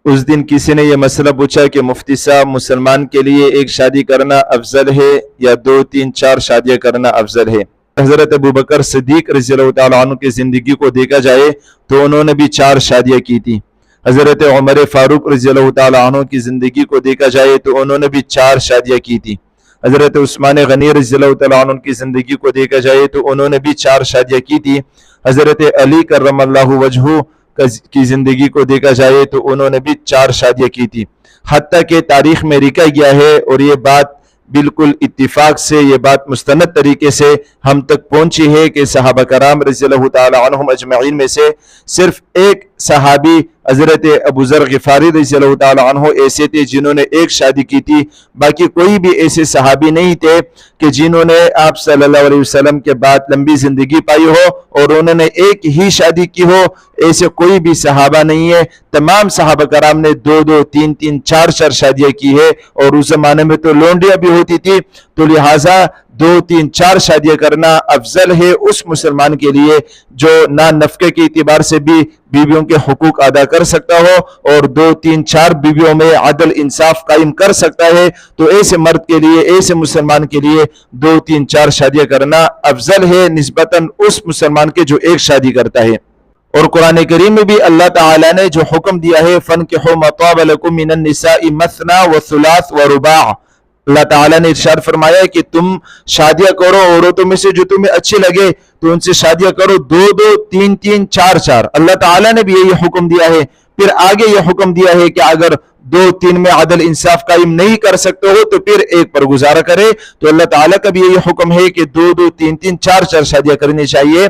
اس دن کسی نے یہ مسئلہ پوچھا کہ مفتی صاحب مسلمان کے لیے ایک شادی کرنا افضل ہے یا 2 3 4 شادیاں کرنا افضل ہے؟ حضرت ابوبکر صدیق رضی اللہ تعالیٰ عنہ کی زندگی کو دیکھا جائے تو انہوں نے بھی 4 شادیاں کی تھی۔ حضرت عمر فاروق رضی اللہ تعالیٰ عنہ کی زندگی کو دیکھا جائے تو انہوں نے بھی 4 شادیاں کی تھی۔ حضرت عثمان غنی رضی اللہ تعالیٰ عنہ کی زندگی کو دیکھا جائے تو انہوں نے بھی 4 شادیاں کی تھی۔ حضرت علی کرم اللہ وجہہ کی زندگی کو دیکھا جائے تو انہوں نے بھی 4 شادیاں کی تھی۔ حتیٰ کہ تاریخ میں لکھا گیا ہے اور یہ بات بالکل اتفاق سے، یہ بات مستند طریقے سے ہم تک پہنچی ہے کہ صحابہ کرام رضی اللہ تعالی عنہم اجمعین میں سے صرف ایک صحابی حضرت ابو ذر غفاری رضی اللہ تعالی عنہ ایسے تھے جنہوں نے 1 شادی کی تھی، باقی کوئی بھی ایسے صحابی نہیں تھے کہ جنہوں نے آپ صلی اللہ علیہ وسلم کے بعد لمبی زندگی پائی ہو اور انہوں نے 1 ہی شادی کی ہو۔ ایسے کوئی بھی صحابہ نہیں ہے، تمام صحابہ کرام نے 2 2 3 3 4 4 شادیاں کی ہے، اور اس زمانے میں تو لونڈیاں بھی ہوتی تھی، تو لہٰذا 2 3 4 شادیاں کرنا افضل ہے اس مسلمان کے لیے جو نہ نفقے کے اعتبار سے بھی بیویوں کے حقوق ادا کر سکتا ہو اور 2 3 4 بیویوں میں عدل انصاف قائم کر سکتا ہے۔ تو ایسے مرد کے لیے، ایسے مسلمان کے لیے 2 3 4 شادیاں کرنا افضل ہے نسبتاً اس مسلمان کے جو 1 شادی کرتا ہے۔ اور قرآن کریم میں بھی اللہ تعالیٰ نے جو حکم دیا ہے فَانْكِحُوا مَا طَابَ لَكُم مِّنَ النِّسَاءِ مَثْنَىٰ وَثُلَاثَ وَرُبَاعَ، اللہ تعالیٰ نے ارشاد فرمایا کہ تم شادیاں کرو عورتوں میں سے جو تمہیں اچھی لگے، تو ان سے شادیاں کرو 2 2 3 3 4 4۔ اللہ تعالیٰ نے بھی یہی حکم دیا ہے۔ پھر آگے یہ حکم دیا ہے کہ اگر 2 3 میں عدل انصاف قائم نہیں کر سکتے ہو تو پھر 1 پر گزارا کرے۔ تو اللہ تعالیٰ کا بھی یہی حکم ہے کہ 2 2 3 3 4 4 شادیاں کرنی چاہیے۔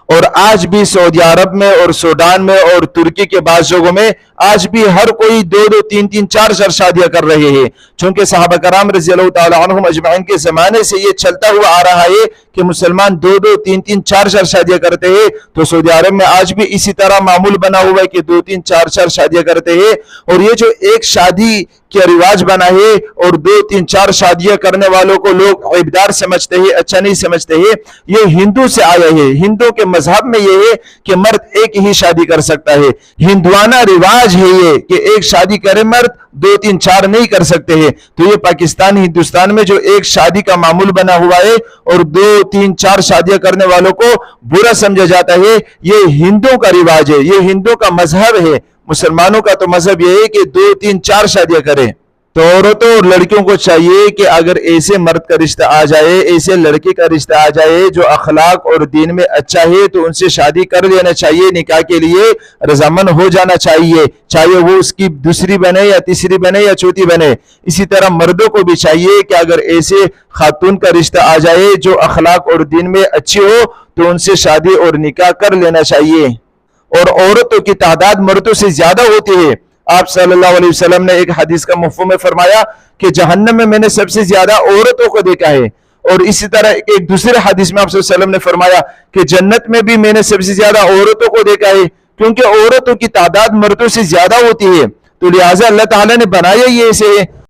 اور آج بھی سعودی عرب میں اور سوڈان میں اور ترکی کے بعض جگہوں میں آج بھی ہر کوئی 2 2 3 3 4 4 شادیاں کر رہے ہیں، چونکہ صحابہ کرام رضی اللہ تعالی عنہم اجمعین کے زمانے سے یہ چلتا ہوا آ رہا ہے کہ مسلمان 2 2 3 3 4 4 شادیاں کرتے ہیں۔ تو سعودی عرب میں آج بھی اسی طرح معمول بنا ہوا ہے کہ 2 3 4 4 شادیاں کرتے ہیں، اور یہ جو 1 شادی کیا رواج بنا ہے اور 2 3 4 شادیاں کرنے والوں کو لوگ عیبدار سمجھتے ہیں، اچھا نہیں سمجھتے ہیں، یہ ہندو سے آیا ہے۔ ہندو کے مذہب میں یہ ہے کہ مرد 1 ہی شادی کر سکتا ہے، ہندوانہ رواج ہے یہ کہ 1 شادی کرے مرد، 2 3 4 نہیں کر سکتے ہیں۔ تو یہ پاکستان ہندوستان میں جو 1 شادی کا معمول بنا ہوا ہے اور 2 3 4 شادیاں کرنے والوں کو برا سمجھا جاتا ہے، یہ ہندوؤں کا رواج ہے، یہ ہندوؤں کا مذہب ہے۔ مسلمانوں کا تو مذہب یہ ہے کہ 2 3 4 شادیاں کریں۔ تو عورتوں اور لڑکیوں کو چاہیے کہ اگر ایسے مرد کا رشتہ آ جائے، ایسے لڑکے کا رشتہ آ جائے جو اخلاق اور دین میں اچھا ہے، تو ان سے شادی کر لینا چاہیے، نکاح کے لیے رضامند ہو جانا چاہیے، چاہے وہ اس کی دوسری بنے یا تیسری بنے یا چوتھی بنے۔ اسی طرح مردوں کو بھی چاہیے کہ اگر ایسے خاتون کا رشتہ آ جائے جو اخلاق اور دین میں اچھی ہو تو ان سے شادی اور نکاح کر لینا چاہیے۔ اور عورتوں کی تعداد مردوں سے زیادہ ہوتی ہے۔ آپ صلی اللہ علیہ وسلم نے ایک حدیث کا مفہوم میں فرمایا کہ جہنم میں میں نے سب سے زیادہ عورتوں کو دیکھا ہے، اور اسی طرح ایک دوسرے حدیث میں آپ صلی اللہ علیہ وسلم نے فرمایا کہ جنت میں بھی میں نے سب سے زیادہ عورتوں کو دیکھا ہے، کیونکہ عورتوں کی تعداد مردوں سے زیادہ ہوتی ہے، تو لہٰذا اللہ تعالیٰ نے بنایا یہ ایسے ہے۔